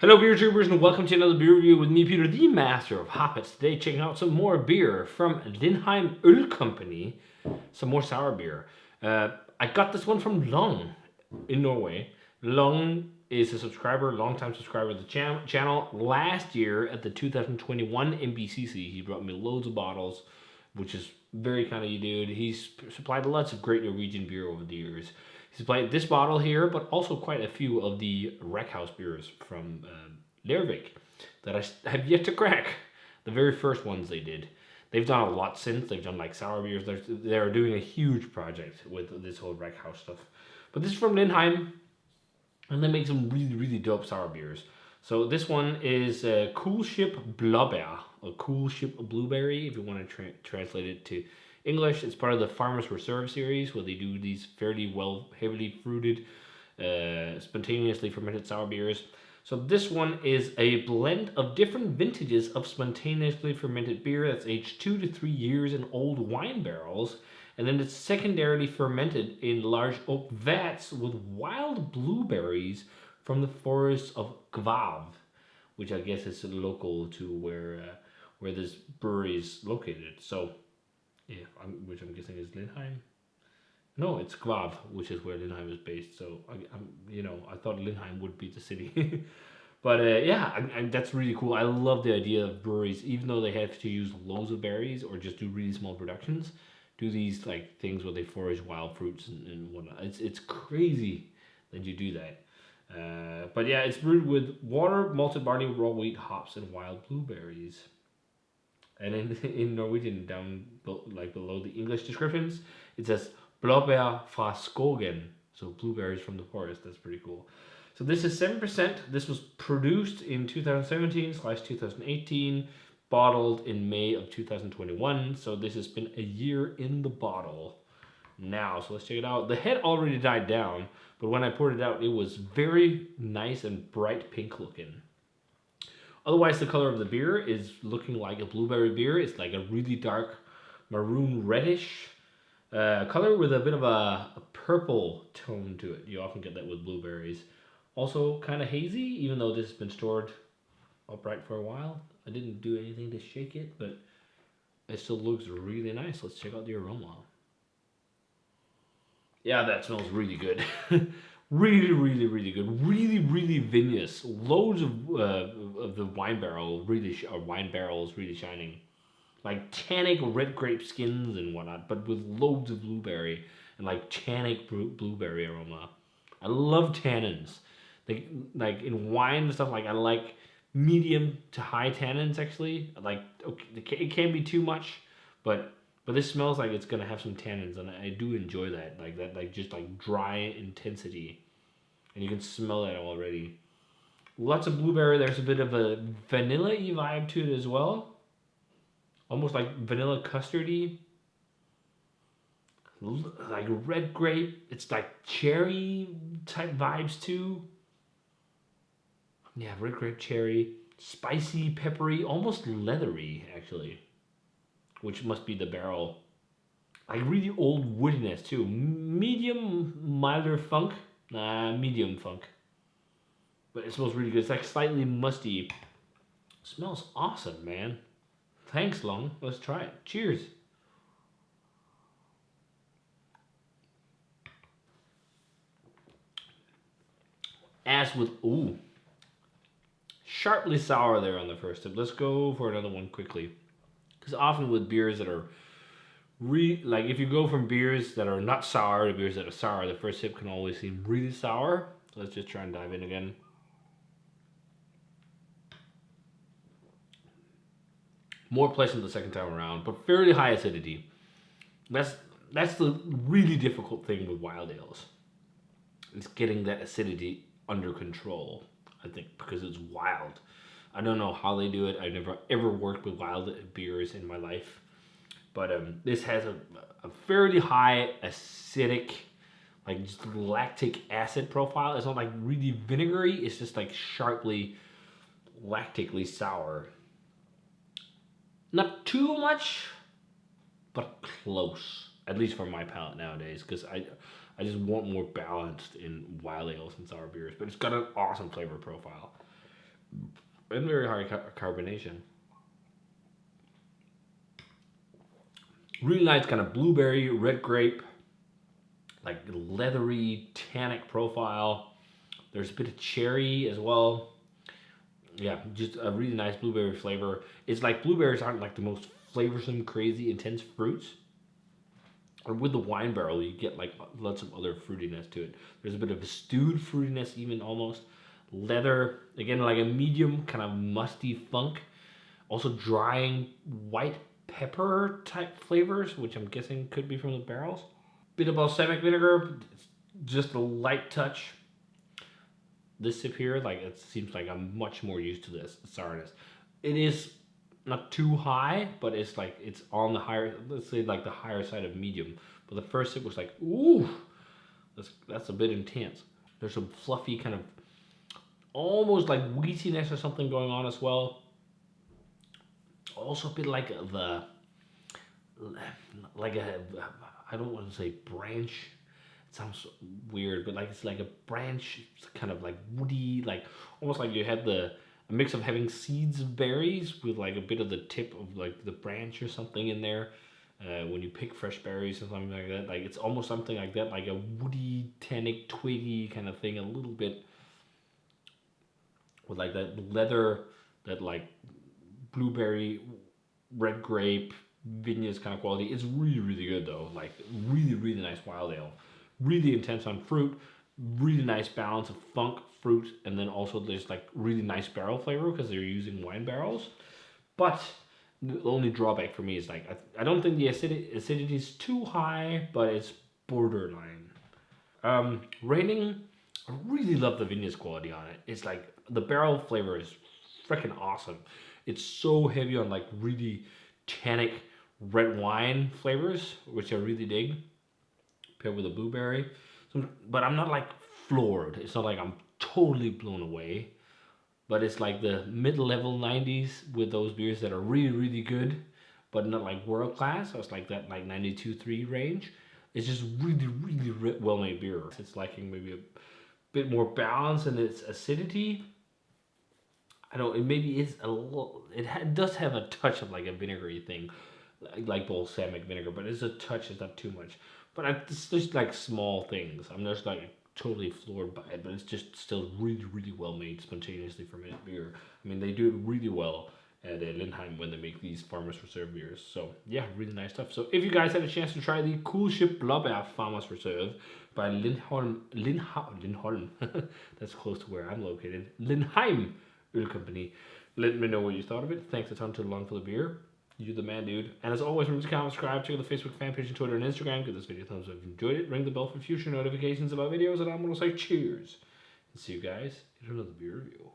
Hello beer tubers and welcome to another beer review with me, Peter, the master of hoppets. Today checking out some more beer from Lindheim Ølkompani, some more sour beer. I got this one from Luan in Norway. Luan is a subscriber, longtime subscriber of the channel. Last year at the 2021 MBCC, he brought me loads of bottles, which is very kind of you, dude. He's supplied lots of great Norwegian beer over the years. He's supplied this bottle here, but also quite a few of the Wreckhouse beers from Lervik that I have yet to crack. The very first ones they did. They've done a lot since. They've done like sour beers. They're doing a huge project with this whole Wreckhouse stuff. But this is from Lindheim, and they make some really, really dope sour beers. So this one is Coolship Blåbær, or Coolship Blueberry, if you want to translate it to English. It's part of the Farmers Reserve series, where they do these fairly heavily fruited, spontaneously fermented sour beers. So this one is a blend of different vintages of spontaneously fermented beer that's aged 2 to 3 years in old wine barrels, and then it's secondarily fermented in large oak vats with wild blueberries from the forests of Gvarv, which I guess is local to where this brewery is located. So, yeah, which I'm guessing is Lindheim. No, it's Gvarv, which is where Lindheim is based. So I thought Lindheim would be the city, but that's really cool. I love the idea of breweries, even though they have to use loads of berries or just do really small productions, do these like things where they forage wild fruits and whatnot. It's crazy that you do that. But yeah, it's brewed with water, malted barley, raw wheat, hops, and wild blueberries. And in Norwegian, down below the English descriptions, it says Blåbær fra skogen, so blueberries from the forest. That's pretty cool. So this is 7%. This was produced in 2017/2018, bottled in May of 2021. So this has been a year in the bottle now. So let's check it out. The head already died down, but when I poured it out, it was very nice and bright pink looking. Otherwise, the color of the beer is looking like a blueberry beer. It's like a really dark maroon reddish color with a bit of a purple tone to it. You often get that with blueberries. Also kind of hazy, even though this has been stored upright for a while. I didn't do anything to shake it, but it still looks really nice. Let's check out the aroma. Yeah, that smells really good. Really, really, really good. Really, really vinous. Loads of the wine barrels really shining. Like tannic red grape skins and whatnot, but with loads of blueberry and like tannic blueberry aroma. I love tannins. Like in wine and stuff, like I like medium to high tannins actually. Like it can be too much, but this smells like it's gonna have some tannins, and I do enjoy that. Like just like dry intensity, and you can smell that already. Lots of blueberry. There's a bit of a vanilla-y vibe to it as well. Almost like vanilla custardy. Like red grape. It's like cherry type vibes too. Yeah, red grape cherry. Spicy, peppery, almost leathery actually. Which must be the barrel. Like really old woodiness too. Medium, milder funk. Medium funk. But it smells really good. It's like slightly musty. It smells awesome, man. Thanks, Long. Let's try it. Cheers. As with, ooh, sharply sour there on the first sip. Let's go for another one quickly. Because often with beers that are like if you go from beers that are not sour to beers that are sour, the first sip can always seem really sour. So let's just try and dive in again. More pleasant the second time around, but fairly high acidity. That's the really difficult thing with wild ales. It's getting that acidity under control, I think, because it's wild. I don't know how they do it. I've never ever worked with wild beers in my life. But this has a fairly high acidic, like just lactic acid profile. It's not like really vinegary. It's just like sharply lactically sour. Not too much, but close. At least for my palate nowadays, because I just want more balanced in wild ales and sour beers. But it's got an awesome flavor profile. and very high carbonation. Really nice kind of blueberry, red grape, like leathery, tannic profile. There's a bit of cherry as well. Yeah, just a really nice blueberry flavor. It's like blueberries aren't like the most flavorsome, crazy, intense fruits. And with the wine barrel, you get like lots of other fruitiness to it. There's a bit of a stewed fruitiness, even almost. Leather, again, like a medium kind of musty funk. Also drying white pepper type flavors, which I'm guessing could be from the barrels. Bit of balsamic vinegar, just a light touch. This sip here, like it seems like I'm much more used to this sourness. It is not too high, but it's like it's on the higher, let's say like the higher side of medium. But the first sip was like, ooh, that's a bit intense. There's some fluffy kind of, almost like wheatiness or something going on as well. Also a bit like the, like a, I don't want to say branch. It sounds weird, but like it's like a branch, it's kind of like woody, like almost like you had a mix of having seeds of berries with like a bit of the tip of like the branch or something in there. When you pick fresh berries or something like that, like it's almost something like that, like a woody, tannic, twiggy kind of thing, a little bit with like that leather, that like blueberry, red grape, vineyards kind of quality. It's really, really good though. Like really, really nice wild ale. Really intense on fruit. Really nice balance of funk, fruit, and then also there's like really nice barrel flavor because they're using wine barrels. But the only drawback for me is like I don't think the acidity is too high, but it's borderline. Rating, I really love the vineyards quality on it. It's like the barrel flavor is freaking awesome. It's so heavy on like really tannic red wine flavors, which I really dig, paired with a blueberry. So, but I'm not like floored. It's not like I'm totally blown away. But it's like the mid-level 90s with those beers that are really, really good, but not like world class. So it's like that like 92.3 range. It's just really, really well-made beer. It's lacking maybe a bit more balance in its acidity. I don't. It maybe is a little. It does have a touch of like a vinegary thing, like balsamic vinegar, but it's a touch. It's not too much. But it's just like small things. I'm just like totally floored by it, but it's just still really, really well made, spontaneously fermented beer. I mean, they do it really well at Lindheim when they make these Farmers Reserve beers. So yeah, really nice stuff. So if you guys had a chance to try the Coolship Blåbær Farmers Reserve by Lindholm, that's close to where I'm located, Lindheim Ølkompani, let me know what you thought of it. Thanks a ton to Luan for the beer. You're the man, dude. And as always, remember to comment, subscribe, check out the Facebook fan page and Twitter and Instagram. Give this video a thumbs up if you enjoyed it. Ring the bell for future notifications about videos. And I'm going to say cheers. And see you guys in another beer review.